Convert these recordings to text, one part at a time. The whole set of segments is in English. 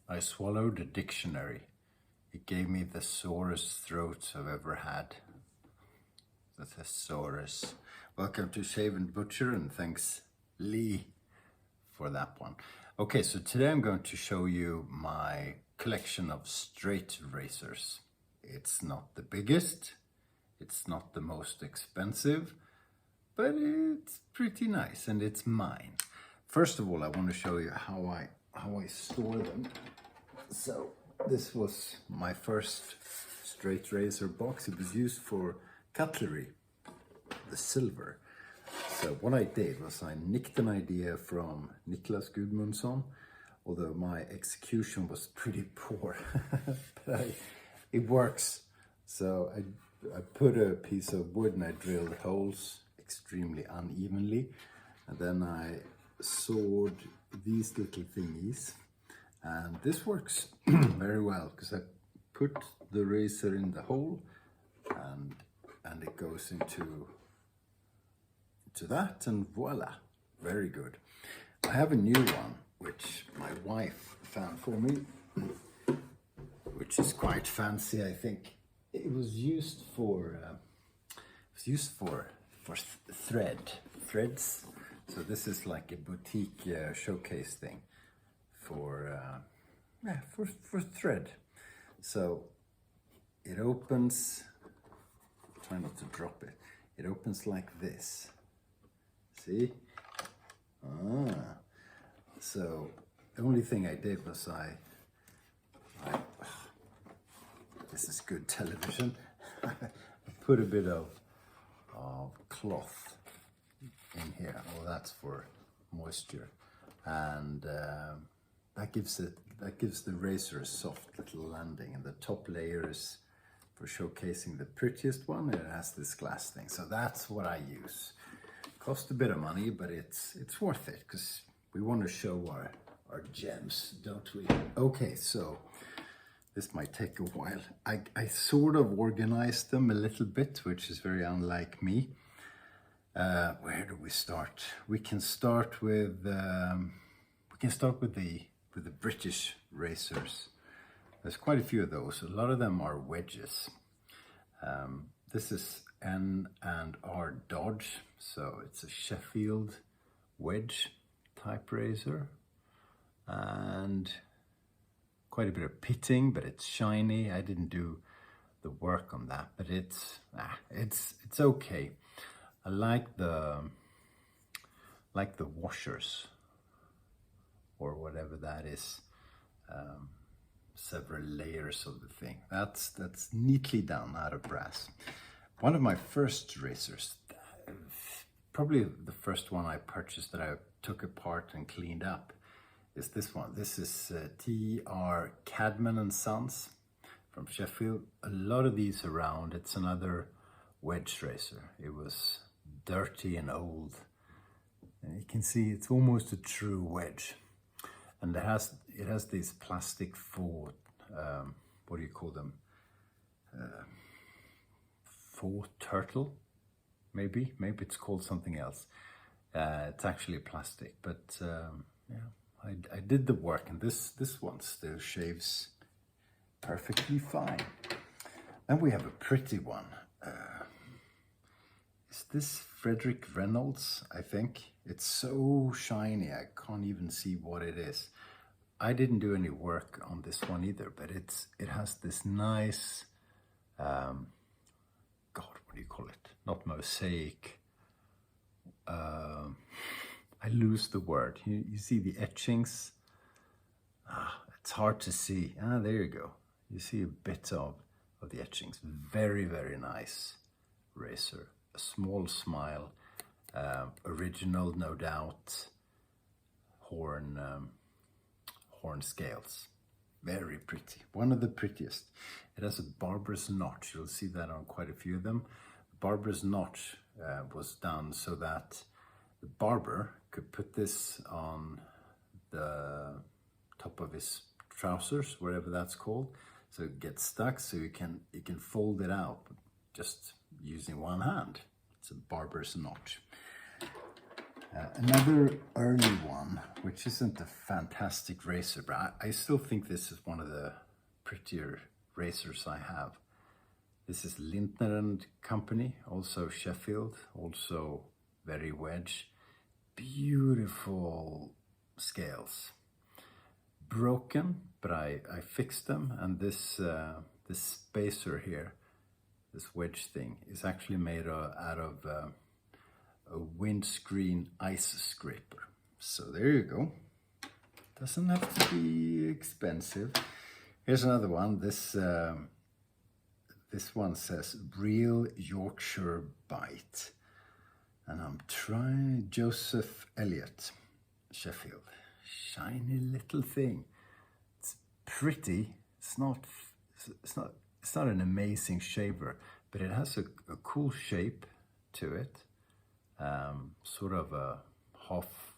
I swallowed a dictionary. It gave me the sorest throat I've ever had. The thesaurus. Welcome to Shave&Butcher, and thanks Lee for that one. Okay, so today I'm going to show you my collection of straight razors. It's not the biggest, it's not the most expensive, but it's pretty nice and it's mine. First of all, I want to show you how I store them. So this was my first straight razor box. It was used for cutlery, the silver. So what I did was I nicked an idea from Niklas Gudmundsson, although my execution was pretty poor, but it works. So I put a piece of wood and I drilled holes extremely unevenly, and then I sawed these little thingies, and this works very well because I put the razor in the hole and it goes into that, and voila, very good. I have a new one which my wife found for me, which is quite fancy. I think it was used for threads. So this is like a boutique showcase thing for thread. So it opens. Try not to drop it. It opens like this. See? So the only thing I did was this is good television. I put a bit of cloth in here. Oh, that's for moisture, and that gives the razor a soft little landing. And the top layer is for showcasing the prettiest one. It has this glass thing, so that's what I use. Cost a bit of money, but it's worth it because we want to show our gems, don't we? Okay, so this might take a while. I sort of organized them a little bit, which is very unlike me. Where do we start? We can start with the British razors. There's quite a few of those. A lot of them are wedges. This is N&R Dodge, so it's a Sheffield wedge type razor, and quite a bit of pitting, but it's shiny. I didn't do the work on that, but it's okay. I like the washers, or whatever that is. Several layers of the thing. That's neatly done out of brass. One of my first razors, probably the first one I purchased that I took apart and cleaned up, is this one. This is T.R. Cadman & Sons from Sheffield. A lot of these around. It's another wedge razor. It was dirty and old, and you can see it's almost a true wedge. And it has these plastic faux, what do you call them? Faux turtle, maybe it's called something else. It's actually plastic, but yeah, I did the work, and this one still shaves perfectly fine. Then we have a pretty one. Is this Frederick Reynolds? I think. It's so shiny, I can't even see what it is. I didn't do any work on this one either, but it has this nice, God, what do you call it? Not mosaic. I lose the word. You see the etchings? It's hard to see. There you go. You see a bit of the etchings. Very, very nice razor. A small smile. Original, no doubt. Horn scales. Very pretty. One of the prettiest. It has a barber's notch. You'll see that on quite a few of them. The barber's notch was done so that the barber could put this on the top of his trousers, whatever that's called, so it gets stuck, so you can fold it out just using one hand. It's a barber's notch. Another early one, which isn't a fantastic razor, but I still think this is one of the prettier razors I have. This is Lintner and Company, also Sheffield, also very wedge. Beautiful scales. Broken, but I fixed them, and this spacer here, this wedge thing, is actually made out of a windscreen ice scraper. So there you go. Doesn't have to be expensive. Here's another one. This one says Real Yorkshire Bite. And I'm trying Joseph Elliott, Sheffield. Shiny little thing. It's pretty. It's not an amazing shaver, but it has a cool shape to it. Sort of a half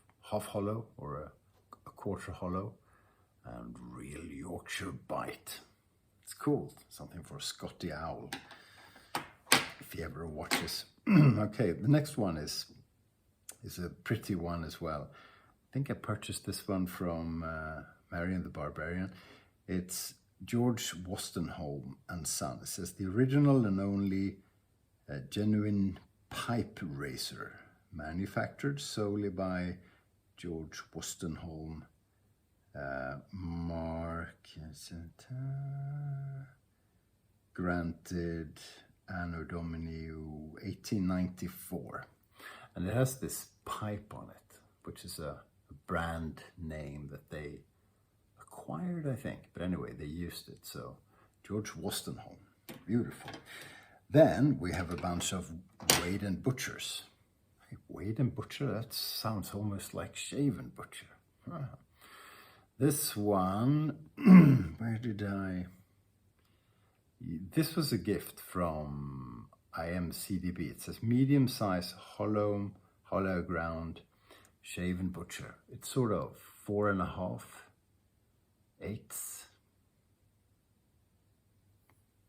hollow or a quarter hollow, and Real Yorkshire Bite. It's cool. Something for a Scotty owl, if he ever watches. Okay, the next one is a pretty one as well. I think I purchased this one from Marion the Barbarian. It's George Wostenholm and Son. It says the original and only genuine pipe razor, manufactured solely by George Wostenholm, Mark, granted Anno Domini 1894. And it has this pipe on it, which is a brand name that they acquired, I think. But anyway, they used it. So George Wostenholm, beautiful. Then we have a bunch of Shave&Butchers. Shave&Butcher, that sounds almost like Shave&Butcher. This one, where did I? This was a gift from IMCDB. It says medium size hollow ground Shave&Butcher. It's sort of 4.5/8.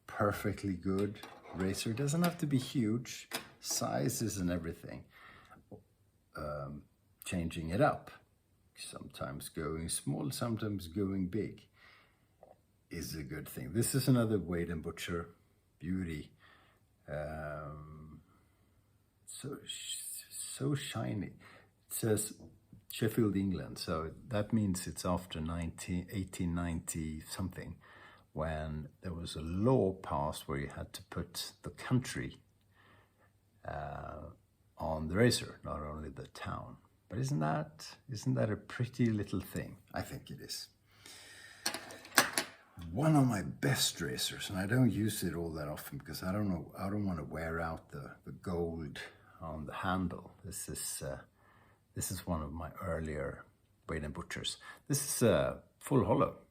Perfectly good razor. Doesn't have to be huge. Sizes and everything. Changing it up. Sometimes going small, sometimes going big is a good thing. This is another Shave&Butcher beauty. So shiny. It says Sheffield, England. So that means it's after 1890 something, when there was a law passed where you had to put the country on the razor, not only the town. But isn't that a pretty little thing? I think it is. One of my best razors, and I don't use it all that often because I don't want to wear out the gold on the handle. This is one of my earlier Shave&Butchers. This is a full hollow,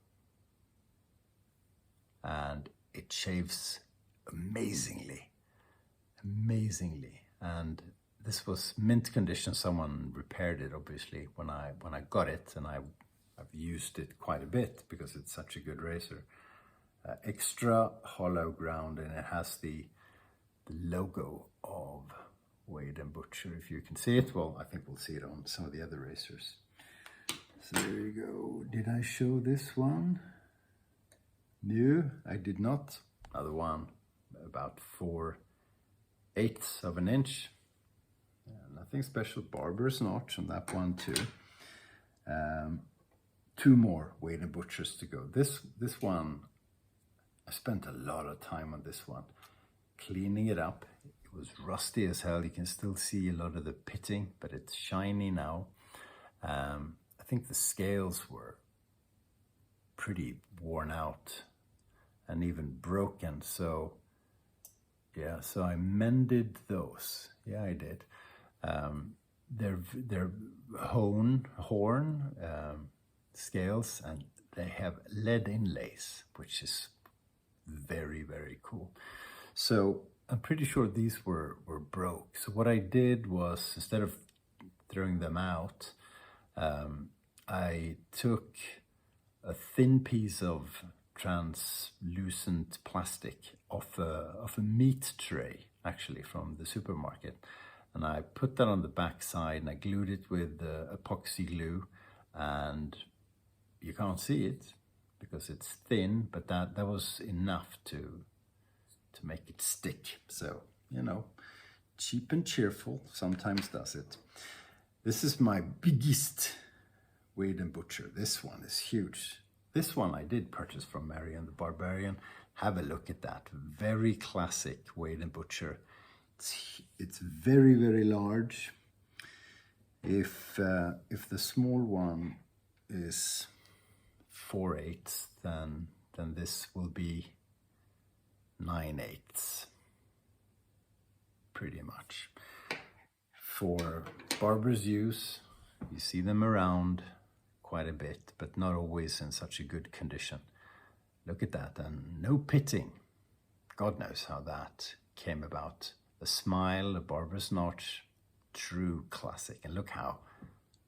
and it shaves amazingly, and this was mint condition. Someone repaired it, obviously, when I got it, and I've used it quite a bit because it's such a good razor. Extra hollow ground, and it has the logo of Shave&Butcher. If you can see it, well, I think we'll see it on some of the other razors. So there you go. Did I show this one? No, I did not. Another one, about 4/8 of an inch. Nothing special. Barber's notch on that one too. Two more Shave&Butchers to go. This one, I spent a lot of time on this one, cleaning it up. It was rusty as hell. You can still see a lot of the pitting, but it's shiny now. I think the scales were pretty worn out and even broken. So yeah, so I mended those. Yeah, I did. They're horn scales, and they have lead inlays, which is very, very cool. So I'm pretty sure these were broke. So what I did was, instead of throwing them out, I took a thin piece of translucent plastic off a meat tray, actually, from the supermarket. And I put that on the back side and I glued it with epoxy glue, and you can't see it because it's thin, but that was enough to make it stick. So, you know, cheap and cheerful sometimes does it. This is my biggest Shave&Butcher. This one is huge. This one I did purchase from Marian the Barbarian. Have a look at that. Very classic Shave&Butcher. It's very, very large. If the small one is 4/8, then this will be 9/8, pretty much. For barber's use, you see them around quite a bit, but not always in such a good condition. Look at that, and no pitting. God knows how that came about. The smile, the barber's notch, true classic. And look how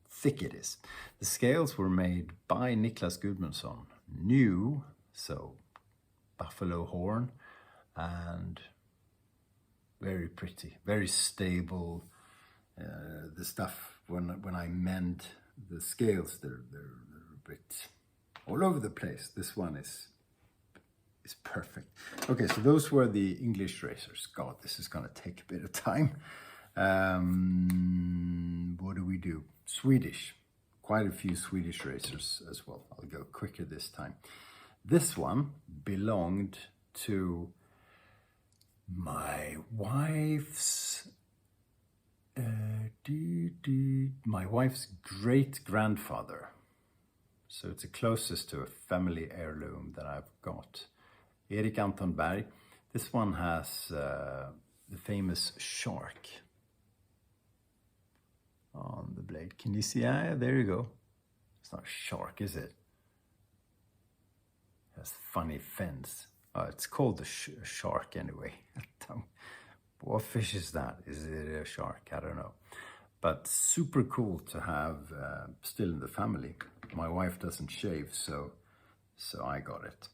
thick it is. The scales were made by Niklas Gudmundsson. New, so buffalo horn, and very pretty, very stable. The stuff, when I mend the scales, they're a bit all over the place. This one is perfect. Okay, so those were the English razors. God, this is gonna take a bit of time. What do we do? Swedish. Quite a few Swedish razors as well. I'll go quicker this time. This one belonged to my wife's great-grandfather. So it's the closest to a family heirloom that I've got. Erik Anton Berg. This one has the famous shark on the blade. Can you see? Ah, there you go. It's not a shark, is it? It has funny fins. Oh, it's called the shark anyway. What fish is that? Is it a shark? I don't know. But super cool to have still in the family. My wife doesn't shave, so I got it.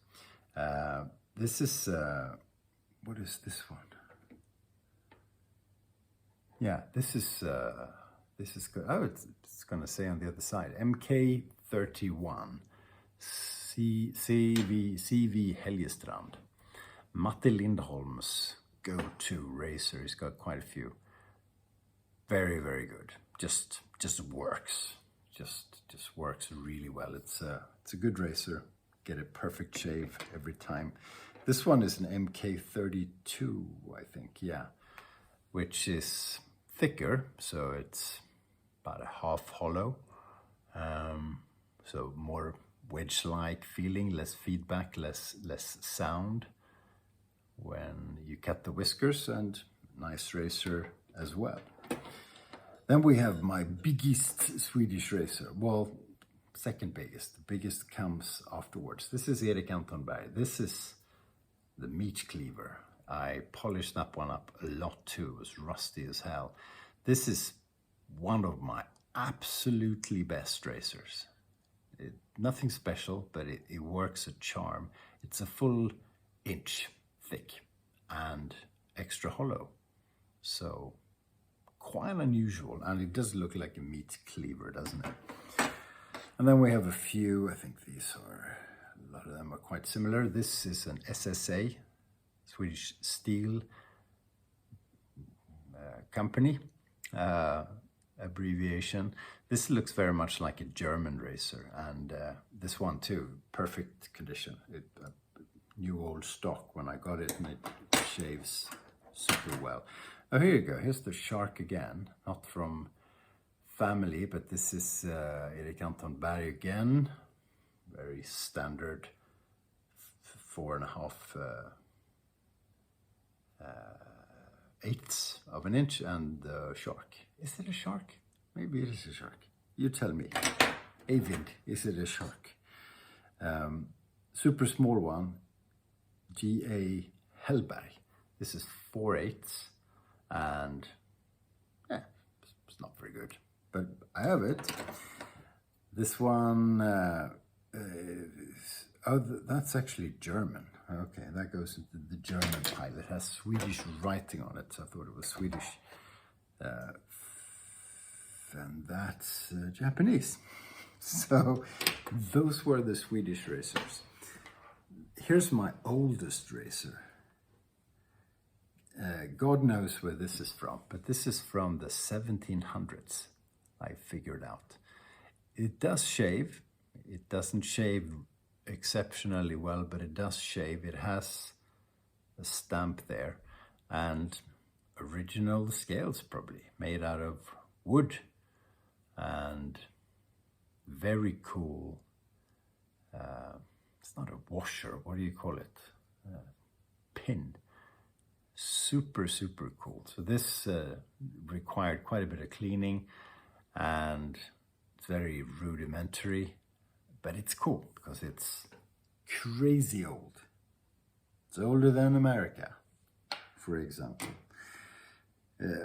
This is, what is this one? Yeah, this is good. Oh, it's going to say on the other side, MK31, CV Helgestrand. Matti Lindholm's go-to razor. He's got quite a few. Very, very good. Just works. Just works really well. It's a good razor. Get a perfect shave every time. This one is an MK32, I think, yeah, which is thicker, so it's about a half hollow. So more wedge-like feeling, less feedback, less sound when you cut the whiskers, and nice razor as well. Then we have my biggest Swedish razor. Well, second biggest. The biggest comes afterwards. This is Erik Anton Berg. This is the meat cleaver. I polished that one up a lot too. It was rusty as hell. This is one of my absolutely best razors. Nothing special, but it works a charm. It's a full inch thick and extra hollow. So quite unusual, and it does look like a meat cleaver, doesn't it? And then we have a few, I think these are, a lot of them are quite similar. This is an SSA, Swedish Steel Company, abbreviation. This looks very much like a German razor, and this one too, perfect condition. New old stock when I got it, and it shaves super well. Oh, here you go. Here's the shark again, not from family, but this is Erik Anton Berg again. Very standard 4.5 eighths of an inch, and the shark. Is it a shark? Maybe it is a shark. You tell me. Eivind, is it a shark? Super small one, G.A. Hellberg. This is 4/8, and it's not very good, but I have it. This one, that's actually German. Okay, that goes into the German pile. It has Swedish writing on it, so I thought it was Swedish. And that's Japanese. So those were the Swedish razors. Here's my oldest razor. God knows where this is from, but this is from the 1700s, I figured out. It does shave. It doesn't shave exceptionally well, but it does shave. It has a stamp there, and original scales, probably made out of wood, and very cool. It's not a washer, what do you call it? Pin. Super, super cool. So this required quite a bit of cleaning, and it's very rudimentary, but it's cool because it's crazy old. It's older than America, for example.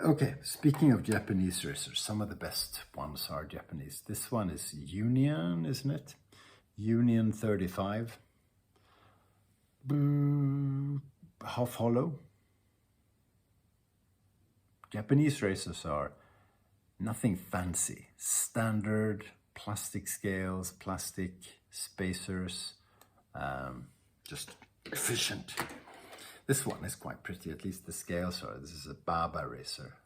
Okay, speaking of Japanese razors, some of the best ones are Japanese. This one is Union, isn't it? Union 35. Half hollow. Japanese razors are nothing fancy. Standard plastic scales, plastic spacers, just efficient. This one is quite pretty, at least the scales are. This is a Baba razor.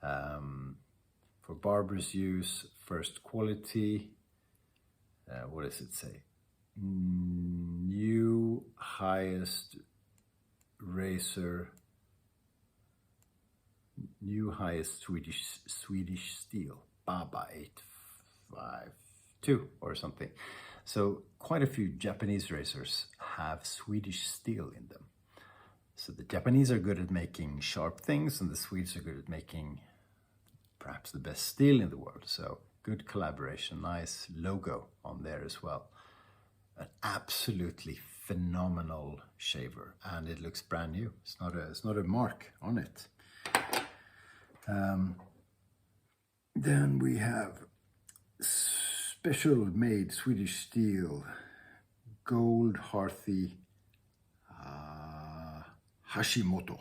For barbers' use, first quality. What does it say? New highest razor. New highest Swedish steel. Baba 852 or something. So quite a few Japanese razors have Swedish steel in them. So the Japanese are good at making sharp things, and the Swedes are good at making perhaps the best steel in the world. So good collaboration, nice logo on there as well. An absolutely phenomenal shaver, and it looks brand new. It's not a mark on it. Then we have special made Swedish steel, gold hearthy Hashimoto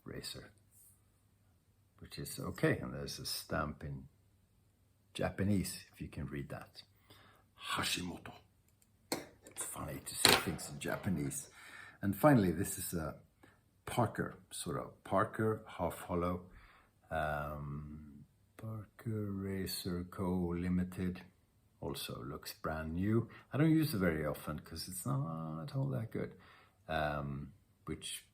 razor, which is okay. And there's a stamp in Japanese, if you can read that. Hashimoto. It's funny to say things in Japanese. And finally, this is a Parker, sort of Parker half hollow. Parker Razor Co. Limited. Also looks brand new. I don't use it very often because it's not all that good. Which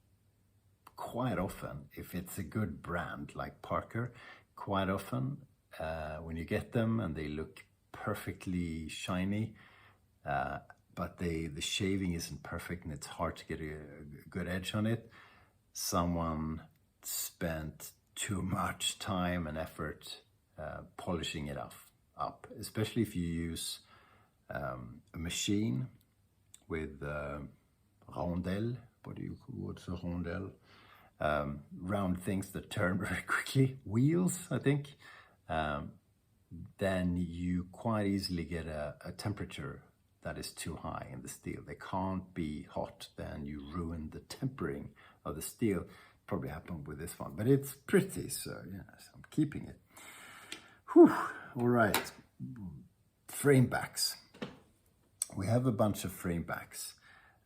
quite often, if it's a good brand like Parker, quite often when you get them and they look perfectly shiny, but the shaving isn't perfect and it's hard to get a good edge on it, someone spent too much time and effort polishing it up, especially if you use a machine with rondelle. What's a rondelle? Round things that turn very quickly, wheels, I think. Then you quite easily get a temperature that is too high in the steel. They can't be hot, then you ruin the tempering of the steel. Probably happened with this one, but it's pretty, so yes, I'm keeping it. Whew. All right, frame backs. We have a bunch of frame backs.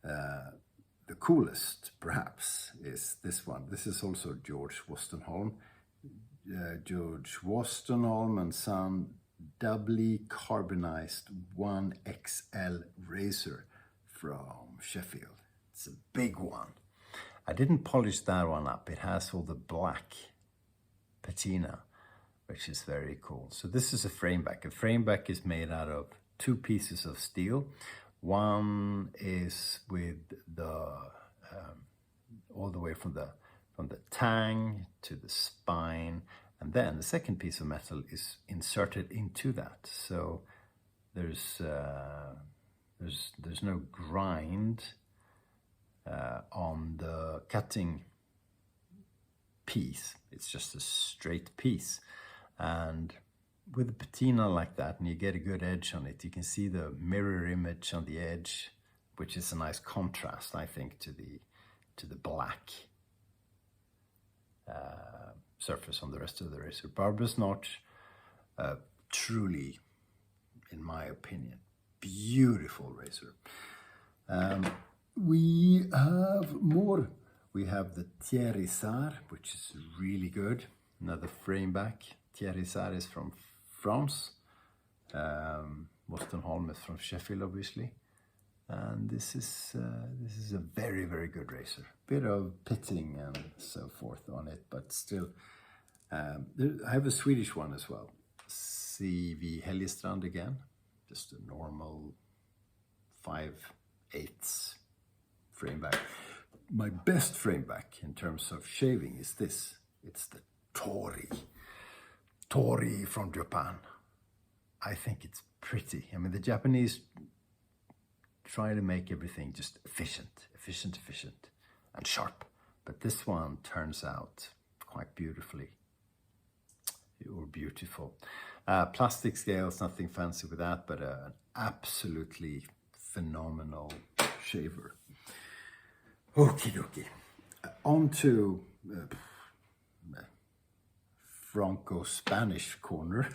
The coolest, perhaps, is this one. This is also George Wostenholm. George Wostenholm and Son doubly carbonized 1XL razor from Sheffield. It's a big one. I didn't polish that one up. It has all the black patina, which is very cool. So this is a frame back. A frame back is made out of two pieces of steel. One is with the all the way from the tang to the spine, and then the second piece of metal is inserted into that. So there's no grind on the cutting piece. It's just a straight piece, and with a patina like that, and you get a good edge on it, you can see the mirror image on the edge, which is a nice contrast, I think, to the black surface on the rest of the razor. Barber's notch, truly, in my opinion, beautiful razor. We have more. We have the Thierry Sar, which is really good. Another frame back. Thierry Sar is from France. Boston Holm is from Sheffield, obviously. And this is a very, very good razor. Bit of pitting and so forth on it, but still. I have a Swedish one as well. CV Helgestrand again. Just a normal 5/8 frame back. My best frame back in terms of shaving is this. It's the Tori. Tori from Japan. I think it's pretty. I mean, the Japanese try to make everything just efficient, and sharp. But this one turns out quite beautifully. Or beautiful. Plastic scales, nothing fancy with that, but an absolutely phenomenal shaver. Okie dokie. On to Franco-Spanish corner.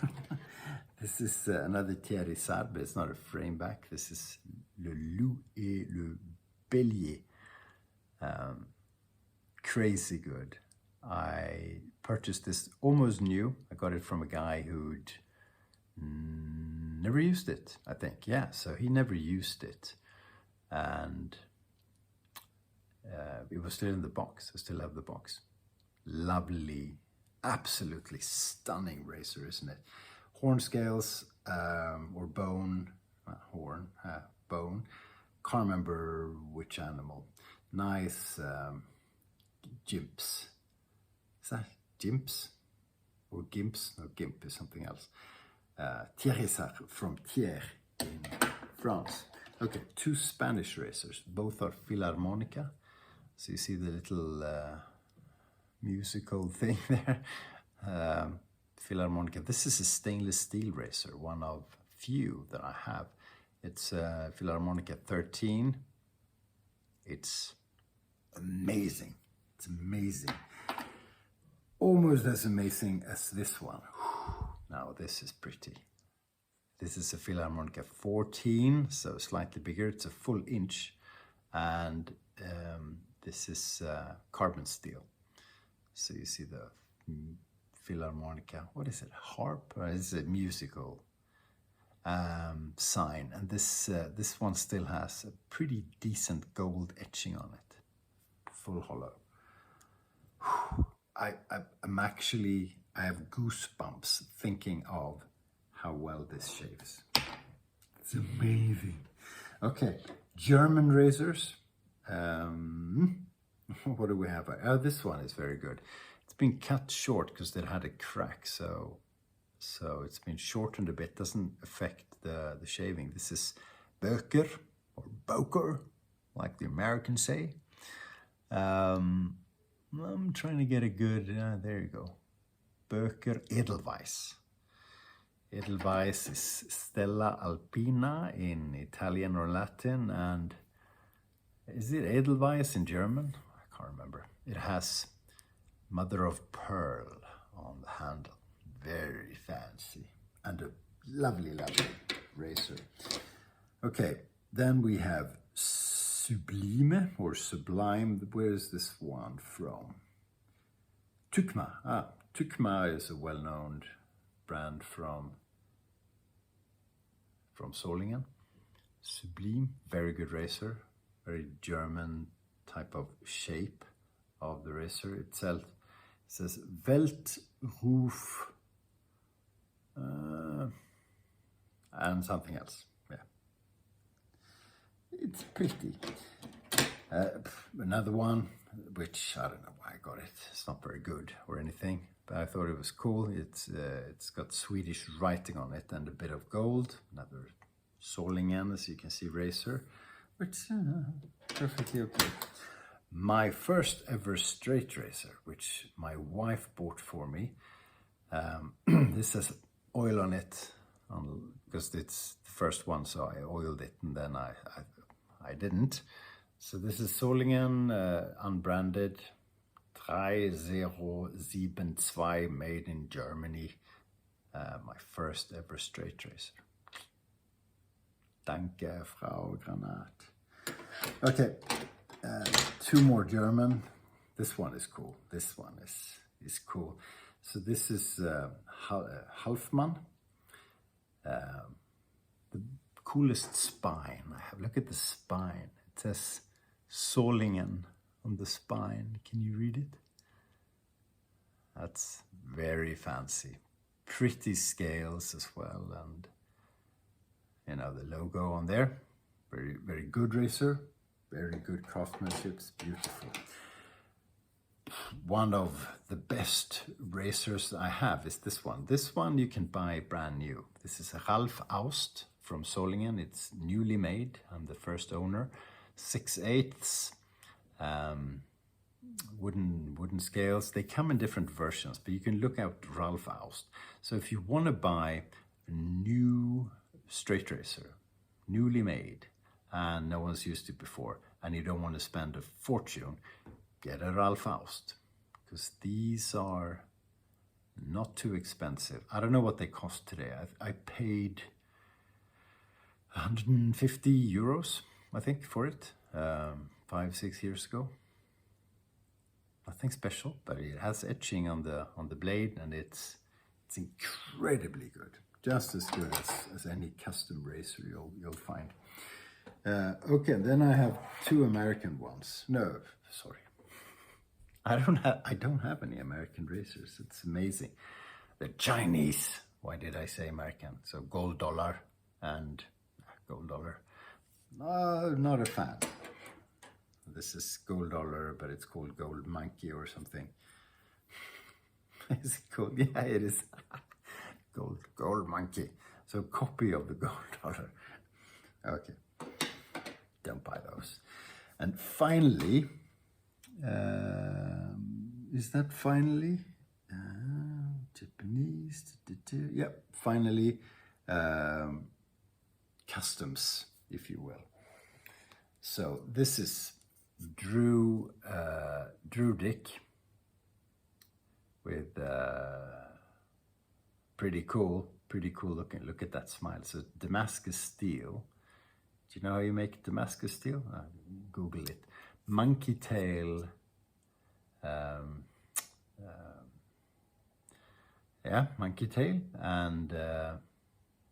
This is another Thierry Sard, but it's not a frame back. This is Le Loup et le Bélier. Crazy good. I purchased this almost new. I got it from a guy who'd never used it, I think. Yeah, so he never used it. And it was still in the box. I still have the box. Lovely, absolutely stunning razor, isn't it? Horn scales or bone, bone. Can't remember which animal. Nice gimps. Is that gimps or gimps? No, gimp is something else. Thierry Sard from Thiers in France. Okay, two Spanish razors. Both are Philharmonica. So you see the little musical thing there. Philharmonica. This is a stainless steel razor, one of few that I have. It's Philharmonica 13. It's amazing. It's amazing. Almost as amazing as this one. Now this is pretty. This is a Philharmonica 14, so slightly bigger. It's a full inch, and this is carbon steel. So you see the Philharmonica, what is it, harp? It's a musical sign, and this one still has a pretty decent gold etching on it, full hollow. I have goosebumps thinking of how well this shaves. It's amazing. Okay, German razors. What do we have? Oh, this one is very good. It's been cut short because it had a crack, so it's been shortened a bit. Doesn't affect the shaving. This is Böker or Boker, like the Americans say. I'm trying to get a good. There you go. Böker Edelweiss. Edelweiss is Stella Alpina in Italian or Latin, and is it Edelweiss in German? I can't remember. It has mother of pearl on the handle. Very fancy. And a lovely, lovely razor. Okay, then we have Sublime or Sublime. Where is this one from? Tückma. Tückma is a well-known brand from Solingen. Sublime, very good razor. Very German type of shape of the razor itself. It says Weltruf and something else. Yeah, it's pretty. Another one, which I don't know why I got it. It's not very good or anything, but I thought it was cool. It's got Swedish writing on it and a bit of gold. Another Solingen, as you can see, razor, which perfectly okay. My first ever straight razor, which my wife bought for me. This has oil on it because it's the first one, so I oiled it and then I didn't. So this is Solingen, unbranded, 3072 made in Germany. My first ever straight razor. Danke, Frau Granat. Okay, 2 more German. This one is cool. This one is cool. So this is Halfmann. The coolest spine I have. Look at the spine. It says Solingen on the spine. Can you read it? That's very fancy. Pretty scales as well, and you know the logo on there. Very, very good razor. Very good craftsmanship. It's beautiful. One of the best razors I have is this one. This one you can buy brand new. This is a Ralph Aust from Solingen. It's newly made. I'm the first owner. 6/8 wooden scales. They come in different versions, but you can look out Ralph Aust. So if you want to buy a new straight razor, newly made, and no one's used it before, and you don't want to spend a fortune, get a Ralph Aust, because these are not too expensive. I don't know what they cost today. I paid 150 euros, I think, for it 5-6 years ago. Nothing special, but it has etching on the blade, and it's incredibly good, just as good as any custom razor you'll find. Okay, then I have 2 American ones. No, sorry, I don't have any American razors. It's amazing. They're Chinese. Why did I say American? So Gold Dollar and Gold Dollar. Not a fan. This is Gold Dollar, but it's called Gold Monkey or something. Is it called? Yeah, it is. Gold Monkey. So copy of the Gold Dollar. Okay. Don't buy those. And finally, is that finally? Japanese. Yep. Finally, customs, if you will. So this is Drew Dick with pretty cool looking. Look at that smile. So Damascus steel. Do you know how you make Damascus steel? Google it. Monkey tail. Yeah, monkey tail, and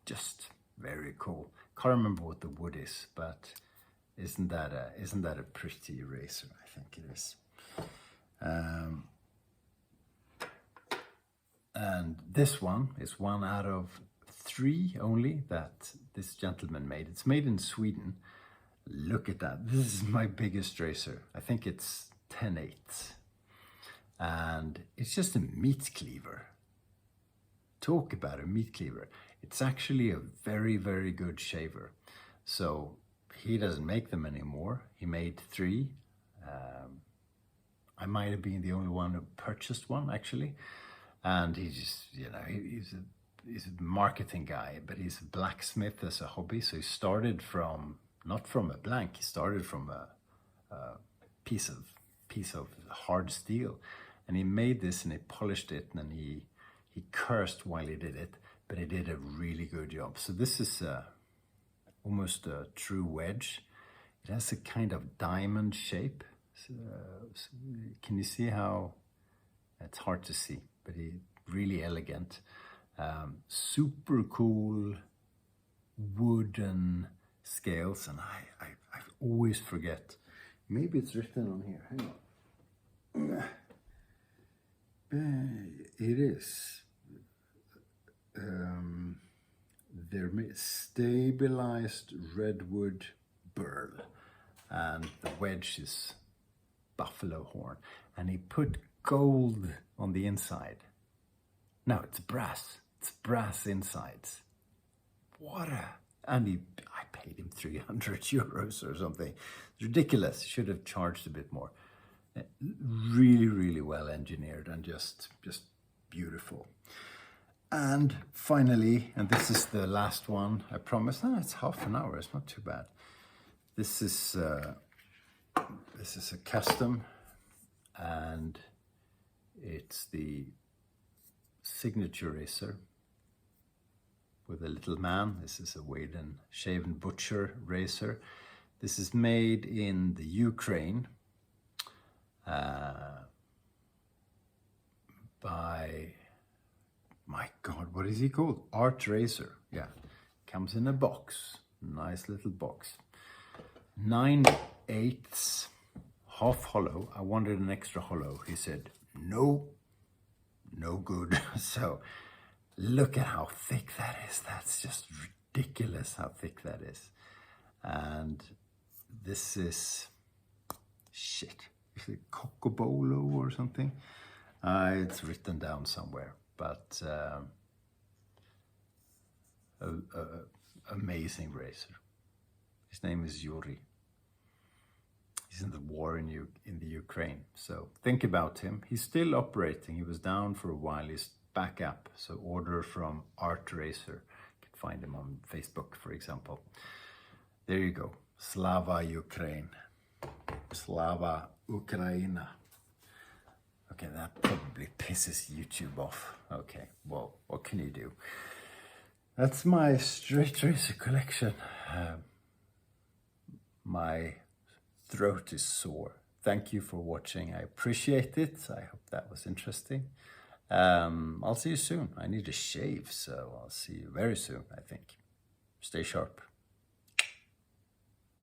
just very cool. Can't remember what the wood is, but isn't that a pretty razor? I think it is. And this one is 1 out of 3 only that this gentleman made. It's made in Sweden. Look at that. This is my biggest razor. I think it's 10/8. And it's just a meat cleaver. Talk about a meat cleaver. It's actually a very, very good shaver. So he doesn't make them anymore. He made 3. I might have been the only one who purchased one, actually. And he just, you know, he's a marketing guy, but he's a blacksmith as a hobby. So he started from, not from a blank, he started from a piece of hard steel. And he made this and he polished it, and then he cursed while he did it, but he did a really good job. So this is almost a true wedge. It has a kind of diamond shape. So can you see how, it's hard to see, but really elegant. Super cool wooden scales, and I always forget. Maybe it's written on here. Hang on. It is. They're stabilized redwood burl, and the wedge is buffalo horn, and he put gold on the inside. No, it's brass. It's brass insides. And I paid him 300 euros or something. It's ridiculous. Should have charged a bit more. Really, really well engineered and just beautiful. And finally, and this is the last one, I promise. No, it's half an hour. It's not too bad. This is a custom, and It's the signature razor with a little man. This is a Shave&Butcher razor. This is made in the Ukraine by, my God, what is he called? Art Razor. Yeah, comes in a box, nice little box. 9/8, half hollow. I wanted an extra hollow. He said, no good. So look at how thick that is. That's just ridiculous how thick that is. And this is, shit, is it Cocobolo or something? It's written down somewhere, but amazing razor. His name is Yuri. He's in the war in the Ukraine. So think about him. He's still operating. He was down for a while. He's back up. So order from Art Razor. You can find him on Facebook, for example. There you go. Slava Ukraine. Slava Ukraina. Okay, that probably pisses YouTube off. Okay, well, what can you do? That's my straight razor collection. My throat is sore. Thank you for watching. I appreciate it. I hope that was interesting. I'll see you soon. I need a shave, so I'll see you very soon, I think. Stay sharp.